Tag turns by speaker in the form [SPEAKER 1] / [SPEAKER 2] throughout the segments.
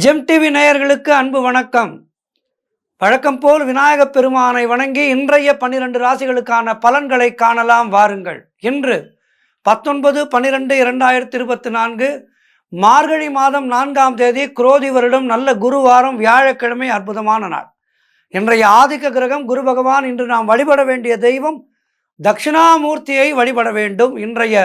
[SPEAKER 1] GeM TV நேயர்களுக்கு அன்பு வணக்கம். வழக்கம் போல் விநாயகப் பெருமானை வணங்கி இன்றைய 12 ராசிகளுக்கான பலன்களை காணலாம் வாருங்கள். இன்று 19/12/2024 மார்கழி மாதம் 4ஆம் தேதி குரோதி வருடம் நல்ல குருவாரம் வியாழக்கிழமை அற்புதமான நாள். இன்றைய ஆதிக்க கிரகம் குரு பகவான். இன்று நாம் வழிபட வேண்டிய தெய்வம் தட்சிணாமூர்த்தியை வழிபட வேண்டும். இன்றைய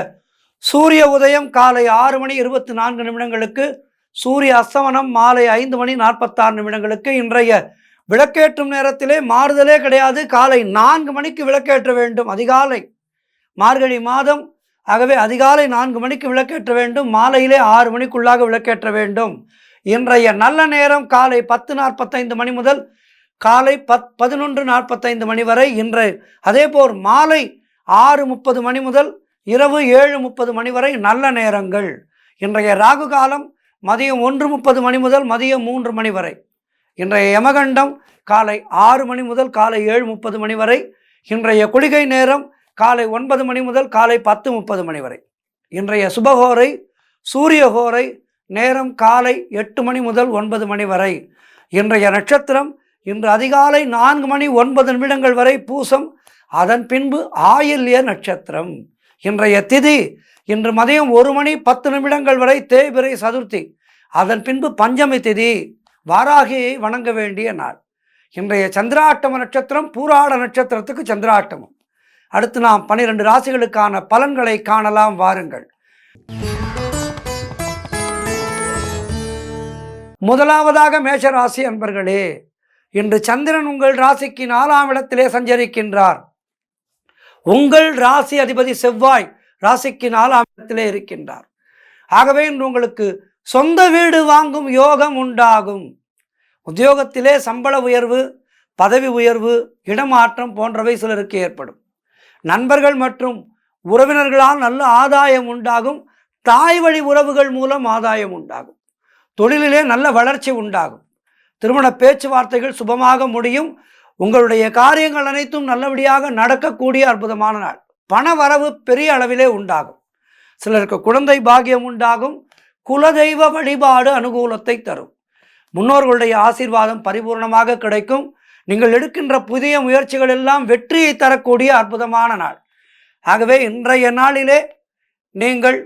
[SPEAKER 1] சூரிய உதயம் காலை 6:24 சூரிய அஸ்தமனம் மாலை 5:46 இன்றைய விளக்கேற்றும் நேரத்திலே மாறுதலே கிடையாது. காலை 4 மணிக்கு விளக்கேற்ற வேண்டும். அதிகாலை மார்கழி மாதம், ஆகவே அதிகாலை 4 மணிக்கு விளக்கேற்ற வேண்டும். மாலையிலே 6 மணிக்குள்ளாக விளக்கேற்ற வேண்டும். இன்றைய நல்ல நேரம் காலை 10:45 முதல் காலை 11:45 வரை. அதேபோல் மாலை 6:30 முதல் இரவு 7:30 வரை நல்ல நேரங்கள். இன்றைய ராகு காலம் மதியம் 1:30 முதல் மதியம் 3 வரை. இன்றைய யமகண்டம் காலை 6 முதல் காலை 7:30 வரை. இன்றைய குளிகை நேரம் காலை 9 முதல் காலை 10:30 வரை. இன்றைய சுபகோரை சூரியகோரை நேரம் காலை 8 முதல் 9 வரை. இன்றைய நட்சத்திரம் இன்று அதிகாலை 4:09 வரை பூசம், அதன் பின்பு ஆயில்ய நட்சத்திரம். இன்றைய திதி இன்று மதியம் 1:10 வரை தேய்பிறை சதுர்த்தி, அதன் பின்பு பஞ்சமி திதி, வாராகியை வணங்க வேண்டிய நாள். இன்றைய சந்திராட்டம நட்சத்திரம் பூராட நட்சத்திரத்துக்கு சந்திராட்டமம். அடுத்து நாம் 12 ராசிகளுக்கான பலன்களை காணலாம் வாருங்கள். முதலாவதாக மேஷராசி அன்பர்களே, இன்று சந்திரன் உங்கள் ராசிக்கு 4ஆம் இடத்திலே சஞ்சரிக்கின்றார். உங்கள் ராசி அதிபதி செவ்வாய் ராசிக்கு 4ஆம் இடத்திலே இருக்கின்றார். ஆகவே இன்று உங்களுக்கு சொந்த வீடு வாங்கும் யோகம் உண்டாகும். உத்தியோகத்திலே சம்பள உயர்வு, பதவி உயர்வு, இடமாற்றம் போன்றவை சிலருக்கு ஏற்படும். நண்பர்கள் மற்றும் உறவினர்களால் நல்ல ஆதாயம் உண்டாகும். தாய் வழி உறவுகள் மூலம் ஆதாயம் உண்டாகும். தொழிலிலே நல்ல வளர்ச்சி உண்டாகும். திருமண பேச்சுவார்த்தைகள் சுபமாக முடியும். உங்களுடைய காரியங்கள் அனைத்தும் நல்லபடியாக நடக்கக்கூடிய அற்புதமான நாள். பண வரவு பெரிய அளவிலே உண்டாகும். சிலருக்கு குழந்தை பாக்கியம் உண்டாகும். குலதெய்வ வழிபாடு அனுகூலத்தை தரும். முன்னோர்களுடைய ஆசீர்வாதம் பரிபூர்ணமாக கிடைக்கும். நீங்கள் எடுக்கின்ற புதிய முயற்சிகள் எல்லாம் வெற்றியை தரக்கூடிய அற்புதமான நாள். ஆகவே இன்றைய நாளிலே நீங்கள்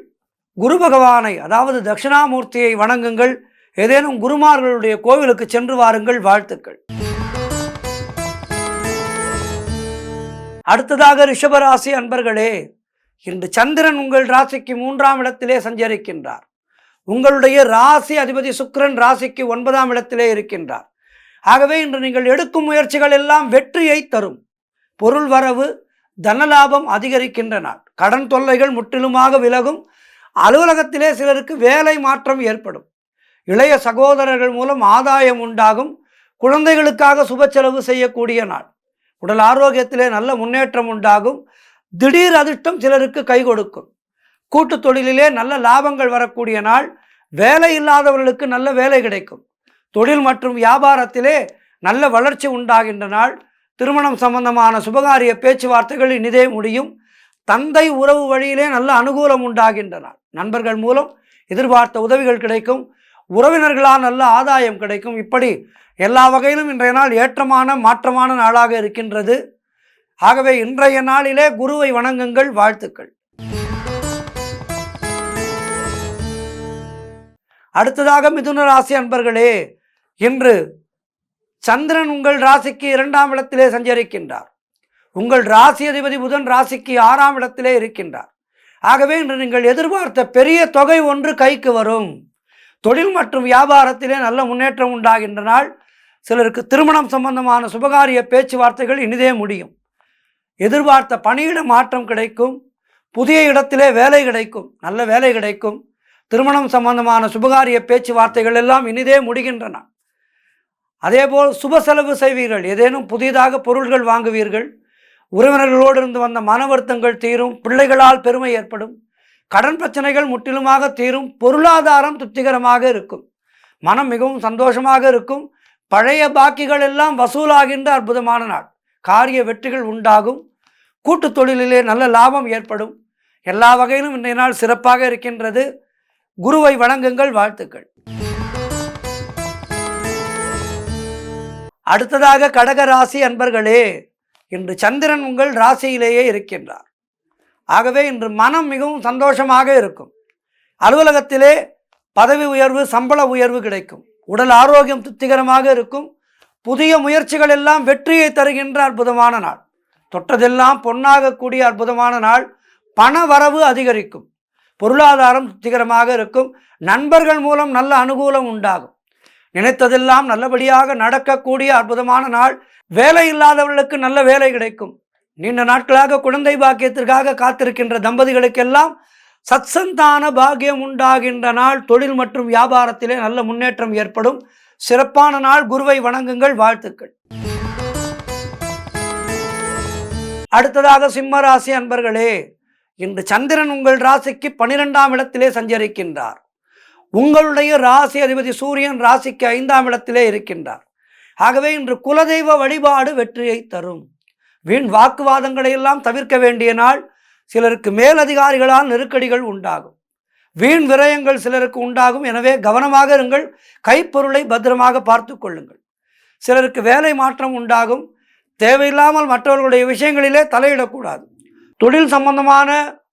[SPEAKER 1] குரு பகவானை, அதாவது தட்சிணாமூர்த்தியை வணங்குங்கள். ஏதேனும் குருமார்களுடைய கோவிலுக்கு சென்று வாருங்கள். வாழ்த்துக்கள். அடுத்ததாக ரிஷபராசி அன்பர்களே, இன்று சந்திரன் உங்கள் ராசிக்கு 3ஆம் இடத்திலே சஞ்சரிக்கின்றார். உங்களுடைய ராசி அதிபதி சுக்கிரன் ராசிக்கு 9ஆம் இடத்திலே இருக்கின்றார். ஆகவே இன்று நீங்கள் எடுக்கும் முயற்சிகள் எல்லாம் வெற்றியை தரும். பொருள் வரவு, தனலாபம் அதிகரிக்கின்ற நாள். கடன் தொல்லைகள் முற்றிலுமாக விலகும். அலுவலகத்திலே சிலருக்கு வேலை மாற்றம் ஏற்படும். இளைய சகோதரர்கள் மூலம் ஆதாயம் உண்டாகும். குழந்தைகளுக்காக சுப செலவு செய்யக்கூடிய நாள். உடல் ஆரோக்கியத்திலே நல்ல முன்னேற்றம் உண்டாகும். திடீர் அதிர்ஷ்டம் சிலருக்கு கை கொடுக்கும். கூட்டு தொழிலிலே நல்ல லாபங்கள் வரக்கூடிய நாள். வேலை இல்லாதவர்களுக்கு நல்ல வேலை கிடைக்கும். தொழில் மற்றும் வியாபாரத்திலே நல்ல வளர்ச்சி உண்டாகின்ற நாள். திருமணம் சம்பந்தமான சுபகாரிய பேச்சுவார்த்தைகள் இனிதே முடியும். தந்தை உறவு வழியிலே நல்ல அனுகூலம் உண்டாகின்ற நாள். நண்பர்கள் மூலம் எதிர்பார்த்த உதவிகள் கிடைக்கும். உறவினர்களால் நல்ல ஆதாயம் கிடைக்கும். இப்படி எல்லா வகையிலும் இன்றைய நாள் ஏற்றமான மாற்றமான நாளாக இருக்கின்றது. ஆகவே இன்றைய நாளிலே குருவை வணங்குங்கள். வாழ்த்துக்கள். அடுத்ததாக மிதுன ராசி அன்பர்களே, இன்று சந்திரன் உங்கள் ராசிக்கு 2ஆம் இடத்திலே சஞ்சரிக்கின்றார். உங்கள் ராசி அதிபதி புதன் ராசிக்கு 6ஆம் இடத்திலே இருக்கின்றார். ஆகவே இன்று நீங்கள் எதிர்பார்த்த பெரிய தொகை ஒன்று கைக்கு வரும். தொழில் மற்றும் வியாபாரத்திலே நல்ல முன்னேற்றம் உண்டாகின்ற நாள். சிலருக்கு திருமணம் சம்பந்தமான சுபகாரிய பேச்சுவார்த்தைகள் இனிதே முடியும். எதிர்பார்த்த பணியிட மாற்றம் கிடைக்கும். புதிய இடத்திலே வேலை கிடைக்கும். நல்ல வேலை கிடைக்கும். திருமணம் சம்பந்தமான சுபகாரிய பேச்சுவார்த்தைகள் எல்லாம் இனிதே முடிகின்றன. அதேபோல் சுப செலவு செய்வீர்கள். ஏதேனும் புதிதாக பொருள்கள் வாங்குவீர்கள். உறவினர்களோடு இருந்து வந்த மன வருத்தங்கள் தீரும். பிள்ளைகளால் பெருமை ஏற்படும். கடன் பிரச்சனைகள் முற்றிலுமாக தீரும். பொருளாதாரம் திருப்திகரமாக இருக்கும். மனம் மிகவும் சந்தோஷமாக இருக்கும். பழைய பாக்கிகள் எல்லாம் வசூலாகின்ற அற்புதமான நாள். காரிய வெற்றிகள் உண்டாகும். கூட்டு தொழிலிலே நல்ல லாபம் ஏற்படும். எல்லா வகையிலும் இன்றைய நாள் சிறப்பாக இருக்கின்றது. குருவை வணங்குங்கள். வாழ்த்துக்கள். அடுத்ததாக கடக ராசி அன்பர்களே, இன்று சந்திரன் உங்கள் ராசியிலேயே இருக்கின்றார். ஆகவே இன்று மனம் மிகவும் சந்தோஷமாக இருக்கும். அலுவலகத்திலே பதவி உயர்வு, சம்பள உயர்வு கிடைக்கும். உடல் ஆரோக்கியம் திருப்திகரமாக இருக்கும். புதிய முயற்சிகள் எல்லாம் வெற்றியை தருகின்ற அற்புதமான நாள். தொட்டதெல்லாம் பொன்னாகக்கூடிய அற்புதமான நாள். பண வரவு அதிகரிக்கும். பொருளாதாரம் திருப்திகரமாக இருக்கும். நண்பர்கள் மூலம் நல்ல அனுகூலம் உண்டாகும். நினைத்ததெல்லாம் நல்லபடியாக நடக்கக்கூடிய அற்புதமான நாள். வேலை இல்லாதவர்களுக்கு நல்ல வேலை கிடைக்கும். நீண்ட நாட்களாக குழந்தை பாக்கியத்திற்காக காத்திருக்கின்ற தம்பதிகளுக்கெல்லாம் சத்சந்தான பாக்கியம் உண்டாகின்ற நாள். தொழில் மற்றும் வியாபாரத்திலே நல்ல முன்னேற்றம் ஏற்படும். சிறப்பான நாள். குருவை வணங்குங்கள். வாழ்த்துக்கள். அடுத்ததாக சிம்ம ராசி அன்பர்களே, இன்று சந்திரன் உங்கள் ராசிக்கு 12ஆம் இடத்திலே சஞ்சரிக்கின்றார். உங்களுடைய ராசி அதிபதி சூரியன் ராசிக்கு 5ஆம் இடத்திலே இருக்கின்றார். ஆகவே இன்று குலதெய்வ வழிபாடு வெற்றியை தரும். வீண் வாக்குவாதங்களை எல்லாம் தவிர்க்க வேண்டிய நாள். சிலருக்கு மேலதிகாரிகளால் நெருக்கடிகள் உண்டாகும். வீண் விரயங்கள் சிலருக்கு உண்டாகும். எனவே கவனமாக இருங்கள். கைப்பொருளை பத்திரமாக பார்த்து கொள்ளுங்கள். சிலருக்கு வேலை மாற்றம் உண்டாகும். தேவையில்லாமல் மற்றவர்களுடைய விஷயங்களிலே தலையிடக்கூடாது. தொழில் சம்பந்தமான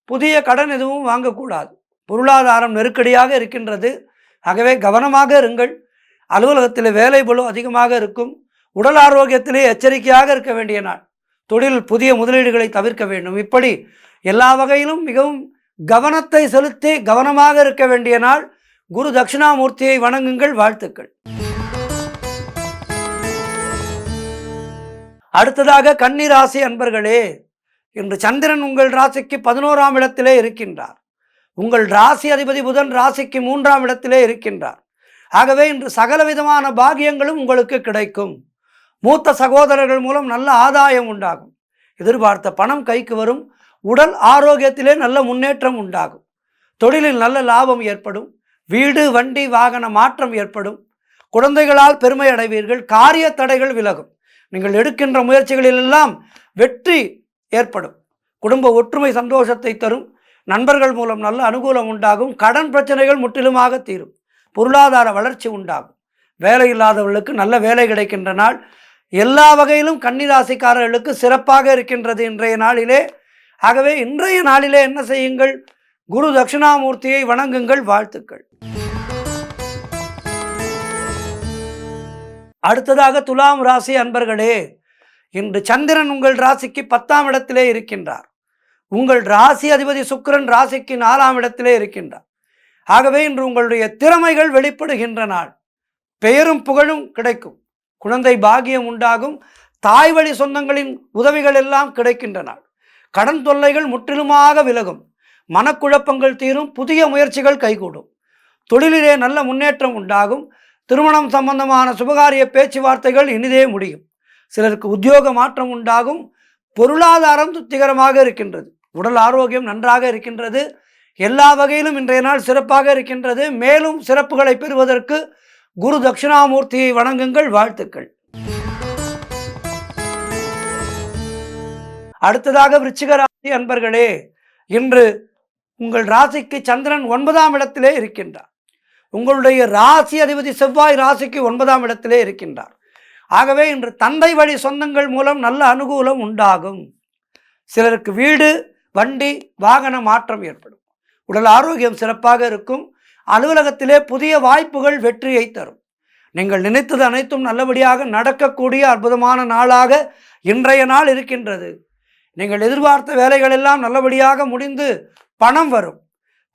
[SPEAKER 1] புதிய கடன் எதுவும் வாங்கக்கூடாது. பொருளாதாரம் நெருக்கடியாக இருக்கின்றது. ஆகவே கவனமாக இருங்கள். அலுவலகத்தில் வேலை பளு அதிகமாக இருக்கும். உடல் ஆரோக்கியத்திலே எச்சரிக்கையாக இருக்க வேண்டிய நாள். தொழில் புதிய முதலீடுகளை தவிர்க்க வேண்டும். இப்படி எல்லா வகையிலும் மிகவும் கவனத்தை செலுத்தி கவனமாக இருக்க வேண்டிய நாள். குரு தட்சிணாமூர்த்தியை வணங்குங்கள். வாழ்த்துக்கள். அடுத்ததாக கன்னி ராசி அன்பர்களே, இன்று சந்திரன் உங்கள் ராசிக்கு 11ஆம் இடத்திலே இருக்கின்றார். உங்கள் ராசி அதிபதி புதன் ராசிக்கு 3ஆம் இடத்திலே இருக்கின்றார். ஆகவே இன்று சகலவிதமான பாக்கியங்களும் உங்களுக்கு கிடைக்கும். மூத்த சகோதரர்கள் மூலம் நல்ல ஆதாயம் உண்டாகும். எதிர்பார்த்த பணம் கைக்கு வரும். உடல் ஆரோக்கியத்திலே நல்ல முன்னேற்றம் உண்டாகும். தொழிலில் நல்ல லாபம் ஏற்படும். வீடு, வண்டி, வாகன மாற்றம் ஏற்படும். குழந்தைகளால் பெருமை அடைவீர்கள். காரிய தடைகள் விலகும். நீங்கள் எடுக்கின்ற முயற்சிகளிலெல்லாம் வெற்றி ஏற்படும். குடும்ப ஒற்றுமை சந்தோஷத்தை தரும். நண்பர்கள் மூலம் நல்ல அனுகூலம் உண்டாகும். கடன் பிரச்சனைகள் முற்றிலுமாக தீரும். பொருளாதார வளர்ச்சி உண்டாகும். வேலை இல்லாதவர்களுக்கு நல்ல வேலை கிடைக்கின்ற நாள். எல்லா வகையிலும் கன்னிராசிக்காரர்களுக்கு சிறப்பாக இருக்கின்றது இன்றைய நாளிலே. ஆகவே இன்றைய நாளிலே என்ன செய்யுங்கள்? குரு தட்சிணாமூர்த்தியை வணங்குங்கள். வாழ்த்துக்கள். அடுத்ததாக துலாம் ராசி அன்பர்களே, இன்று சந்திரன் உங்கள் ராசிக்கு 10ஆம் இடத்திலே இருக்கின்றார். உங்கள் ராசி அதிபதி சுக்கிரன் ராசிக்கு 4ஆம் இடத்திலே இருக்கின்றார். ஆகவே இன்று உங்களுடைய திறமைகள் வெளிப்படுகின்ற நாள். பெயரும் புகழும் கிடைக்கும். குழந்தை பாக்கியம் உண்டாகும். தாய் வழி சொந்தங்களின் உதவிகள் எல்லாம் கிடைக்கின்ற நாள். கடன் தொல்லைகள் முற்றிலுமாக விலகும். மனக்குழப்பங்கள் தீரும். புதிய முயற்சிகள் கைகூடும். தொழிலிலே நல்ல முன்னேற்றம் உண்டாகும். திருமணம் சம்பந்தமான சுபகாரிய பேச்சுவார்த்தைகள் இனிதே முடியும். சிலருக்கு உத்தியோக மாற்றம் உண்டாகும். பொருளாதாரம் திருப்திகரமாக இருக்கின்றது. உடல் ஆரோக்கியம் நன்றாக இருக்கின்றது. எல்லா வகையிலும் இன்றைய நாள் சிறப்பாக இருக்கின்றது. மேலும் சிறப்புகளை பெறுவதற்கு குரு தட்சிணாமூர்த்தியை வணங்குங்கள். வாழ்த்துக்கள். அடுத்ததாக விருச்சிக ராசி அன்பர்களே, இன்று உங்கள் ராசிக்கு சந்திரன் 9ஆம் இடத்திலே இருக்கின்றார். உங்களுடைய ராசி அதிபதி செவ்வாய் ராசிக்கு 9ஆம் இடத்திலே இருக்கின்றார். ஆகவே இன்று தந்தை வழி சொந்தங்கள் மூலம் நல்ல அனுகூலம் உண்டாகும். சிலருக்கு வீடு, வண்டி, வாகன மாற்றம் ஏற்படும். உடல் ஆரோக்கியம் சிறப்பாக இருக்கும். அலுவலகத்திலே புதிய வாய்ப்புகள் வெற்றியை தரும். நீங்கள் நினைத்தது அனைத்தும் நல்லபடியாக நடக்கக்கூடிய அற்புதமான நாளாக இன்றைய நாள் இருக்கின்றது. நீங்கள் எதிர்பார்த்த வேலைகள் எல்லாம் நல்லபடியாக முடிந்து பணம் வரும்.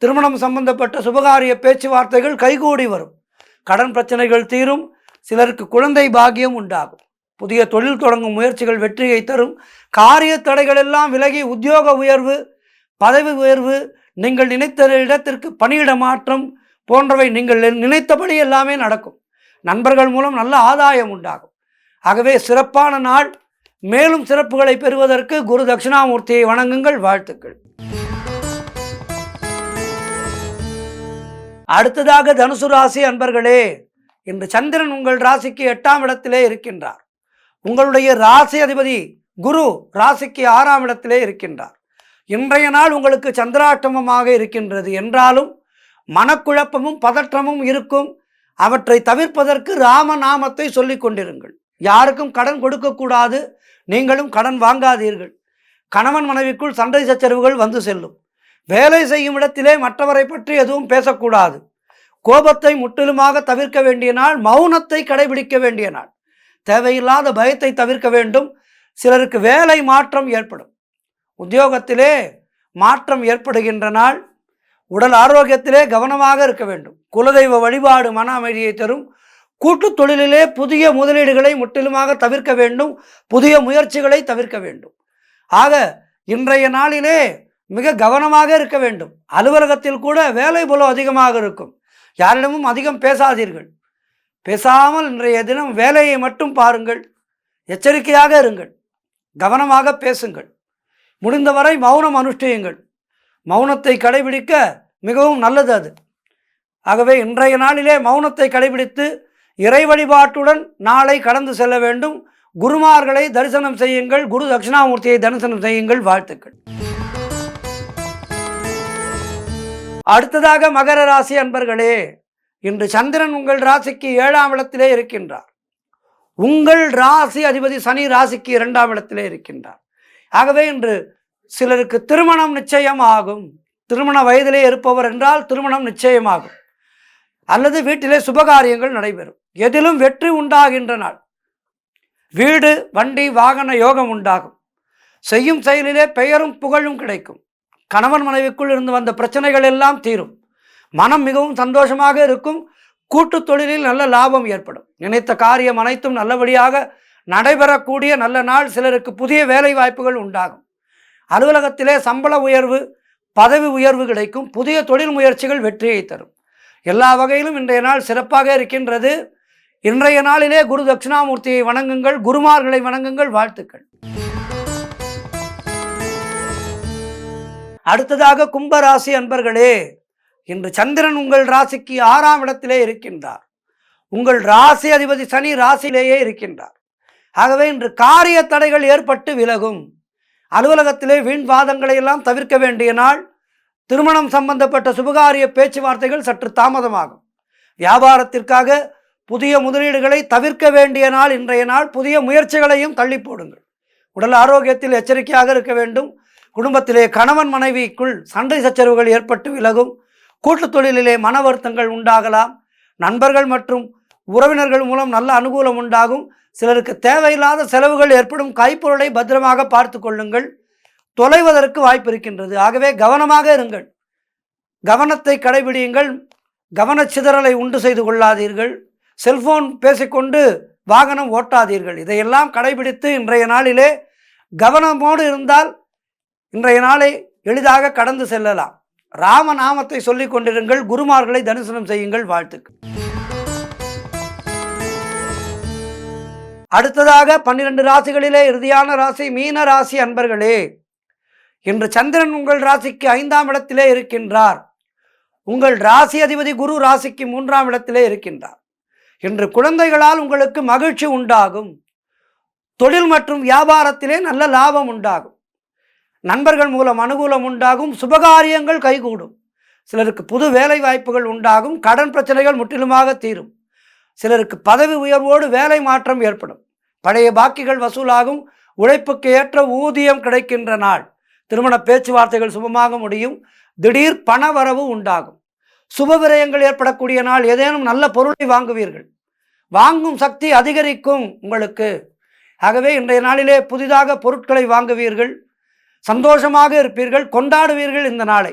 [SPEAKER 1] திருமணம் சம்பந்தப்பட்ட சுபகாரிய பேச்சுவார்த்தைகள் கைகூடி வரும். கடன் பிரச்சனைகள் தீரும். சிலருக்கு குழந்தை பாக்கியம் உண்டாகும். புதிய தொழில் தொடங்கும் முயற்சிகள் வெற்றியை தரும். காரிய தடைகள் எல்லாம் விலகி உத்தியோக உயர்வு, பதவி உயர்வு, நீங்கள் நினைத்த இடத்திற்கு பணியிட மாற்றம் போன்றவை நீங்கள் நினைத்தபடி எல்லாமே நடக்கும். நண்பர்கள் மூலம் நல்ல ஆதாயம் உண்டாகும். ஆகவே சிறப்பான நாள். மேலும் சிறப்புகளை பெறுவதற்கு குரு தட்சிணாமூர்த்தியை வணங்குங்கள். வாழ்த்துக்கள். அடுத்ததாக தனுசு ராசி அன்பர்களே, இன்று சந்திரன் உங்கள் ராசிக்கு 8ஆம் இடத்திலே இருக்கின்றார். உங்களுடைய ராசி அதிபதி குரு ராசிக்கு 6ஆம் இடத்திலே இருக்கின்றார். இன்றைய நாள் உங்களுக்கு சந்திராஷ்டமமாக இருக்கின்றது என்றாலும் மனக்குழப்பமும் பதற்றமும் இருக்கும். அவற்றை தவிர்ப்பதற்கு ராமநாமத்தை சொல்லிக் கொண்டிருங்கள். யாருக்கும் கடன் கொடுக்கக்கூடாது, நீங்களும் கடன் வாங்காதீர்கள். கணவன் மனைவிக்குள் சண்டை சச்சரவுகள் வந்து செல்லும். வேலை செய்யும் இடத்திலே மற்றவரை பற்றி எதுவும் பேசக்கூடாது. கோபத்தை முற்றிலுமாக தவிர்க்க வேண்டிய நாள், மௌனத்தை கடைபிடிக்க வேண்டிய நாள். தேவையில்லாத பயத்தை தவிர்க்க வேண்டும். சிலருக்கு வேலை மாற்றம் ஏற்படும், உத்தியோகத்திலே மாற்றம் ஏற்படுகின்ற நாள். உடல் ஆரோக்கியத்திலே கவனமாக இருக்க வேண்டும். குலதெய்வ வழிபாடு மன அமைதியை தரும். கூட்டு தொழிலிலே புதிய முதலீடுகளை முற்றிலுமாக தவிர்க்க வேண்டும். புதிய முயற்சிகளை தவிர்க்க வேண்டும். ஆக இன்றைய நாளிலே மிக கவனமாக இருக்க வேண்டும். அலுவலகத்தில் கூட வேலை பளு அதிகமாக இருக்கும். யாரிடமும் அதிகம் பேசாதீர்கள். பேசாமல் இன்றைய தினம் வேலையை மட்டும் பாருங்கள். எச்சரிக்கையாக இருங்கள். கவனமாக பேசுங்கள். முடிந்தவரை மௌனம் அனுஷ்டியுங்கள். மௌனத்தை கடைபிடிக்க மிகவும் நல்லது அது. ஆகவே இன்றைய நாளிலே மௌனத்தை கடைபிடித்து இறை வழிபாட்டுடன் நாளை கடந்து செல்ல வேண்டும். குருமார்களை தரிசனம் செய்யுங்கள். குரு தட்சிணாமூர்த்தியை தரிசனம் செய்யுங்கள். வாழ்த்துக்கள். அடுத்ததாக மகர ராசி அன்பர்களே, இன்று சந்திரன் உங்கள் ராசிக்கு 7ஆம் இடத்திலே இருக்கின்றார். உங்கள் ராசி அதிபதி சனி ராசிக்கு 2ஆம் இடத்திலே இருக்கின்றார். ஆகவே இன்று சிலருக்கு திருமணம் நிச்சயம் ஆகும். திருமண வயதிலே இருப்பவர் என்றால் திருமணம் நிச்சயமாகும். அல்லது வீட்டிலே சுபகாரியங்கள் நடைபெறும். எதிலும் வெற்றி உண்டாகின்ற நாள். வீடு வண்டி வாகன யோகம் உண்டாகும். செய்யும் செயலிலே பெயரும் புகழும் கிடைக்கும். கணவன் மனைவிக்குள் இருந்து வந்த பிரச்சனைகள் எல்லாம் தீரும். மனம் மிகவும் சந்தோஷமாக இருக்கும். கூட்டு தொழிலில் நல்ல லாபம் ஏற்படும். நினைத்த காரியம் அனைத்தும் நல்லபடியாக நடைபெறக்கூடிய நல்ல நாள். சிலருக்கு புதிய வேலை வாய்ப்புகள் உண்டாகும். அலுவலகத்திலே சம்பள உயர்வு, பதவி உயர்வு கிடைக்கும். புதிய தொழில் முயற்சிகள் வெற்றியை தரும். எல்லா வகையிலும் இன்றைய நாள் சிறப்பாக இருக்கின்றது. இன்றைய நாளிலே குரு தட்சிணாமூர்த்தியை வணங்குங்கள். குருமார்களை வணங்குங்கள். வாழ்த்துக்கள். அடுத்ததாக கும்பராசி அன்பர்களே, இன்று சந்திரன் உங்கள் ராசிக்கு 6ஆம் இடத்திலே இருக்கின்றார். உங்கள் ராசி அதிபதி சனி ராசியிலேயே இருக்கின்றார். ஆகவே இன்று காரிய தடைகள் ஏற்பட்டு விலகும். அலுவலகத்திலே வீண் வாதங்களை எல்லாம் தவிர்க்க வேண்டிய நாள். திருமணம் சம்பந்தப்பட்ட சுபகாரிய பேச்சுவார்த்தைகள் சற்று தாமதமாகும். வியாபாரத்திற்காக புதிய முதலீடுகளை தவிர்க்க வேண்டிய நாள் இன்றைய நாள். புதிய முயற்சிகளையும் தள்ளி போடுங்கள். உடல் ஆரோக்கியத்தில் எச்சரிக்கையாக இருக்க வேண்டும். குடும்பத்திலே கணவன் மனைவிக்குள் சண்டை சச்சரவுகள் ஏற்பட்டு விலகும். கூட்டு தொழிலிலே மன வருத்தங்கள் உண்டாகலாம். நண்பர்கள் மற்றும் உறவினர்கள் மூலம் நல்ல அனுகூலம் உண்டாகும். சிலருக்கு தேவையில்லாத செலவுகள் ஏற்படும். கைப்பொருளை பத்திரமாக பார்த்து கொள்ளுங்கள். தொலைவதற்கு வாய்ப்பு இருக்கின்றது. ஆகவே கவனமாக இருங்கள். கவனத்தை கடைபிடியுங்கள். கவனச்சிதறலை உண்டு செய்து கொள்ளாதீர்கள். செல்போன் பேசிக்கொண்டு வாகனம் ஓட்டாதீர்கள். இதையெல்லாம் கடைபிடித்து இன்றைய நாளிலே கவனமோடு இருந்தால் இன்றைய நாளை எளிதாக கடந்து செல்லலாம். ராமநாமத்தை சொல்லிக் கொண்டிருங்கள். குருமார்களை தரிசனம் செய்யுங்கள். வாழ்த்துக்கள். அடுத்ததாக 12 ராசிகளிலே இறுதியான ராசி மீன ராசி அன்பர்களே, இன்று சந்திரன் உங்கள் ராசிக்கு 5ஆம் இடத்திலே இருக்கின்றார். உங்கள் ராசி அதிபதி குரு ராசிக்கு 3ஆம் இடத்திலே இருக்கின்றார். இன்று குழந்தைகளால் உங்களுக்கு மகிழ்ச்சி உண்டாகும். தொழில் மற்றும் வியாபாரத்திலே நல்ல லாபம் உண்டாகும். நண்பர்கள் மூலம் அனுகூலம் உண்டாகும். சுபகாரியங்கள் கைகூடும். சிலருக்கு புது வேலை வாய்ப்புகள் உண்டாகும். கடன் பிரச்சனைகள் முற்றிலுமாக தீரும். சிலருக்கு பதவி உயர்வோடு வேலை மாற்றம் ஏற்படும். பழைய பாக்கிகள் வசூலாகும். உழைப்புக்கு ஏற்ற ஊதியம் கிடைக்கின்ற நாள். திருமண பேச்சுவார்த்தைகள் சுபமாக முடியும். திடீர் பண வரவு உண்டாகும். சுப விரயங்கள் ஏற்படக்கூடிய நாள். ஏதேனும் நல்ல பொருளை வாங்குவீர்கள். வாங்கும் சக்தி அதிகரிக்கும் உங்களுக்கு. ஆகவே இன்றைய நாளிலே புதிதாக பொருட்களை வாங்குவீர்கள். சந்தோஷமாக இருப்பீர்கள். கொண்டாடுவீர்கள் இந்த நாளை.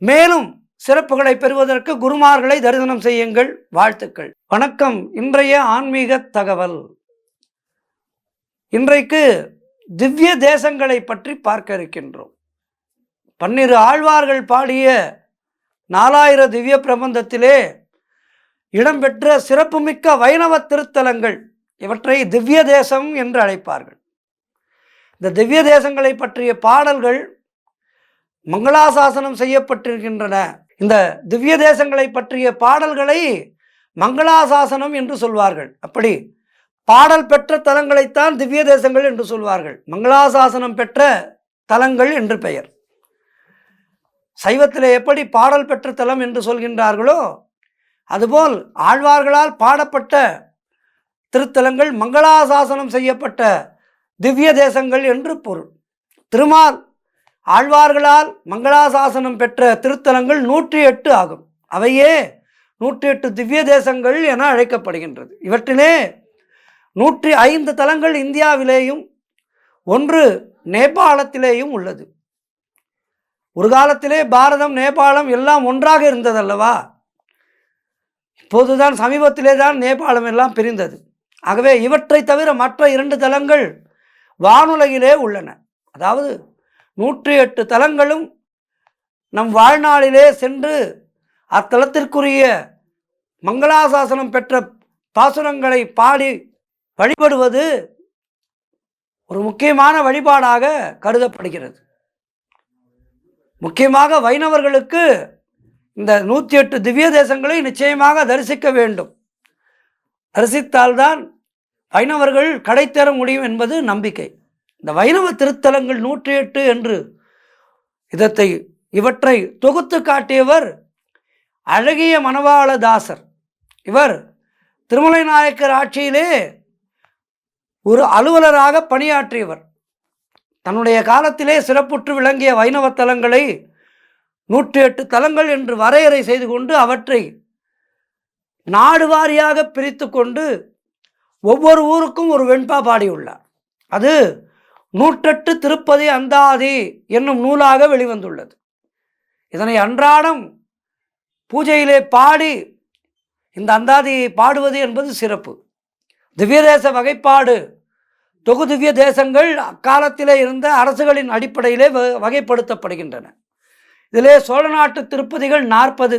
[SPEAKER 1] மேலும் சிறப்புகளை பெறுவதற்கு குருமார்களை தரிசனம் செய்யுங்கள். வாழ்த்துக்கள். வணக்கம். இன்றைய ஆன்மீக தகவல். இன்றைக்கு திவ்ய தேசங்களை பற்றி பார்க்க இருக்கின்றோம். 12 ஆழ்வார்கள் பாடிய 4000 திவ்ய பிரபந்தத்திலே இடம்பெற்ற சிறப்புமிக்க வைணவ திருத்தலங்கள், இவற்றை திவ்ய தேசம் என்று அழைப்பார்கள். இந்த திவ்ய தேசங்களை பற்றிய பாடல்கள் மங்களாசாசனம் செய்யப்பட்டிருக்கின்றன. இந்த திவ்ய தேசங்களை பற்றிய பாடல்களை மங்களாசாசனம் என்று சொல்வார்கள். அப்படி பாடல் பெற்ற தலங்களைத்தான் திவ்ய தேசங்கள் என்று சொல்வார்கள். மங்களாசாசனம் பெற்ற தலங்கள் என்று பெயர். சைவத்திலே எப்படி பாடல் பெற்ற தலம் என்று சொல்கின்றார்களோ அதுபோல் ஆழ்வார்களால் பாடப்பட்ட திருத்தலங்கள் மங்களாசாசனம் செய்யப்பட்ட திவ்ய தேசங்கள் என்று பொருள். திருமால் ஆழ்வார்களால் மங்களாசாசனம் பெற்ற திருத்தலங்கள் 108 ஆகும். அவையே 108 திவ்ய தேசங்கள் என அழைக்கப்படுகின்றது. இவற்றிலே 105 தலங்கள் இந்தியாவிலேயும் 1 நேபாளத்திலேயும் உள்ளது. ஒரு காலத்திலே பாரதம் நேபாளம் எல்லாம் ஒன்றாக இருந்ததல்லவா? இப்போதுதான் சமீபத்திலே தான் நேபாளம் எல்லாம் பிரிந்தது. ஆகவே இவற்றை தவிர மற்ற 2 தலங்கள் வானுலகிலே உள்ளன. அதாவது 108 தலங்களும் நம் வாழ்நாளிலே சென்று அத்தலத்திற்குரிய மங்களாசாசனம் பெற்ற பாசுரங்களை பாடி வழிபடுவது ஒரு முக்கியமான வழிபாடாக கருதப்படுகிறது. முக்கியமாக வைணவர்களுக்கு இந்த 108 திவ்ய தேசங்களை நிச்சயமாக தரிசிக்க வேண்டும். தரிசித்தால்தான் வைணவர்கள் கடை தேர முடியும் என்பது நம்பிக்கை. இந்த வைணவ திருத்தலங்கள் 108 என்று இவற்றை தொகுத்து காட்டியவர் அழகிய மணவாளதாசர். இவர் திருமலை நாயக்கர் ஆட்சியிலே ஒரு அலுவலராக பணியாற்றியவர். தன்னுடைய காலத்திலே சிறப்புற்று விளங்கிய வைணவ தலங்களை 108 தலங்கள் என்று வரையறை செய்து கொண்டு அவற்றை நாடு வாரியாக பிரித்து கொண்டு ஒவ்வொரு ஊருக்கும் ஒரு வெண்பா பாடியுள்ளார். அது 108 திருப்பதி அந்தாதி என்னும் நூலாக வெளிவந்துள்ளது. இதனை அன்றாடம் பூஜையிலே பாடி இந்த அந்தாதியை பாடுவது என்பது சிறப்பு. திவ்யதேச வகைப்பாடு தொகு திவ்ய தேசங்கள் அக்காலத்திலே இருந்த அரசுகளின் அடிப்படையிலே வகைப்படுத்தப்படுகின்றன. இதிலே சோழ நாட்டு திருப்பதிகள் 40,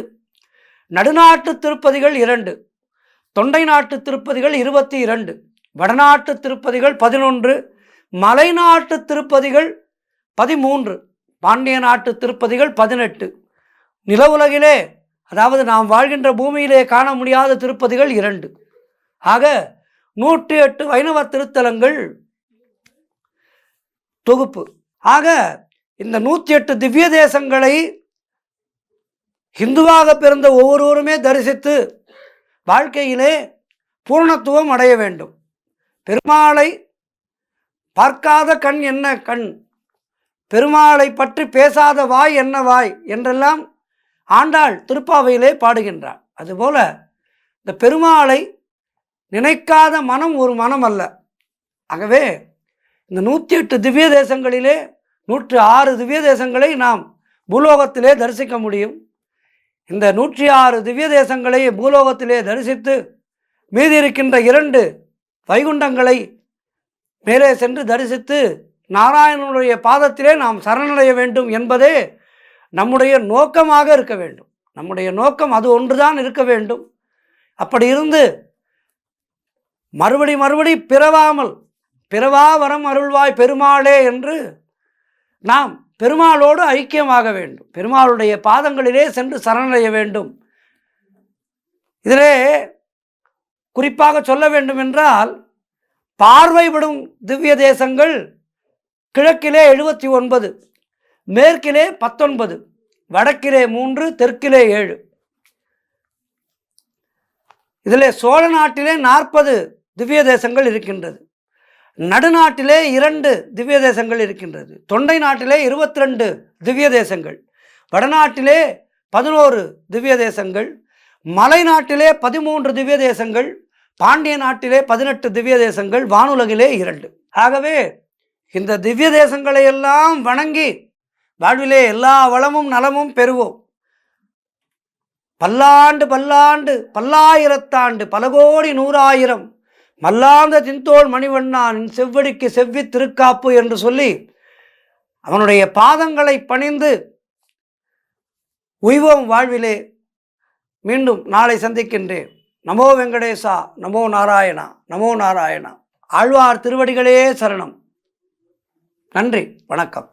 [SPEAKER 1] நடுநாட்டு திருப்பதிகள் 2, தொண்டை நாட்டு திருப்பதிகள் 22, வடநாட்டு திருப்பதிகள் 11, மலைநாட்டு திருப்பதிகள் 13, பாண்டிய நாட்டு திருப்பதிகள் 18, நில உலகிலே அதாவது நாம் வாழ்கின்ற பூமியிலே காண முடியாத திருப்பதிகள் 2. ஆக 108 வைணவ திருத்தலங்கள் தொகுப்பு. ஆக இந்த 108 திவ்ய தேசங்களை இந்துவாக பிறந்த ஒவ்வொருவருமே தரிசித்து வாழ்க்கையிலே பூர்ணத்துவம் அடைய வேண்டும். பெருமாளை பார்க்காத கண் என்ன கண், பெருமாளை பற்றி பேசாத வாய் என்ன வாய் என்றெல்லாம் ஆண்டாள் திருப்பாவையிலே பாடுகின்றார். அதுபோல இந்த பெருமாளை நினைக்காத மனம் ஒரு மனம் அல்ல. ஆகவே இந்த 108 திவ்ய தேசங்களிலே 106 திவ்ய தேசங்களை நாம் பூலோகத்திலே தரிசிக்க முடியும். இந்த 106 திவ்ய தேசங்களை பூலோகத்திலே தரிசித்து மீதி இருக்கின்ற 2 வைகுண்டங்களை மேலே சென்று தரிசித்து நாராயணனுடைய பாதத்திலே நாம் சரணடைய வேண்டும் என்பதே நம்முடைய நோக்கமாக இருக்க வேண்டும். நம்முடைய நோக்கம் அது ஒன்றுதான் இருக்க வேண்டும். அப்படி இருந்து மறுபடி பிறவாமல் பிறவா வரம் அருள்வாய் பெருமாளே என்று நாம் பெருமாளோடு ஐக்கியமாக வேண்டும். பெருமாளுடைய பாதங்களிலே சென்று சரணடைய வேண்டும். இதிலே குறிப்பாக சொல்ல வேண்டும் என்றால் பார்வைப்படும் திவ்ய தேசங்கள் கிழக்கிலே 79, மேற்கிலே 19, வடக்கிலே 3, தெற்கிலே 7. இதிலே சோழ நாட்டிலே 40 திவ்ய தேசங்கள் இருக்கின்றது. நடுநாட்டிலே 2 திவ்ய தேசங்கள் இருக்கின்றது. தொண்டை நாட்டிலே 22 திவ்ய தேசங்கள், வடநாட்டிலே 11 திவ்ய தேசங்கள், மலை நாட்டிலே 13 திவ்ய தேசங்கள், பாண்டிய நாட்டிலே 18 திவ்ய தேசங்கள், வானுலகிலே 2. ஆகவே இந்த திவ்ய தேசங்களை எல்லாம் வணங்கி வாழ்விலே எல்லா வளமும் நலமும் பெறுவோம். பல்லாண்டு பல்லாண்டு பல்லாயிரத்தாண்டு பல கோடி 100,000 மல்லார்ந்த தின்தோள் மணிவண்ணான் செவ்வடிக்கு செவ்வி திருக்காப்பு என்று சொல்லி அவனுடைய பாதங்களை பணிந்து உய்வோம் வாழ்விலே. மீண்டும் நாளை சந்திக்கின்றேன். நமோ வெங்கடேசா, நமோ நாராயணா, நமோ நாராயணா. ஆழ்வார் திருவடிகளே சரணம். நன்றி, வணக்கம்.